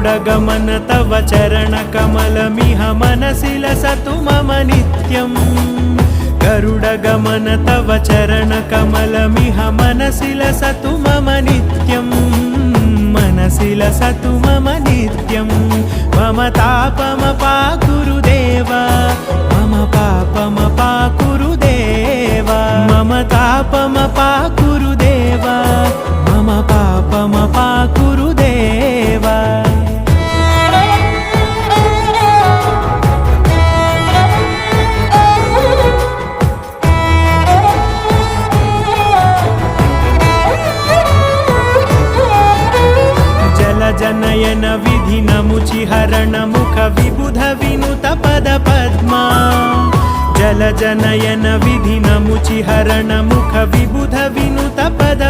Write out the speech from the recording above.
गरुडगमन तव चरणकमलमिह मनसि लसतु मम नित्यम् गरुडगमन तव चरणकमलमिह मनसि लसतु मम नित्यम् मनसि लसतु मम नित्यम् मम तापमपा गुरुदेव मम पापमपा गुरुदेव मम तापमपा गुरुदेव मम पापमपा गुरुदेव जनयन विधि नमुचिहरण मुख विबुध विनुत पद पद्मा जल जनयन विधि नमुचिहरण मुख विबुध विनुत पद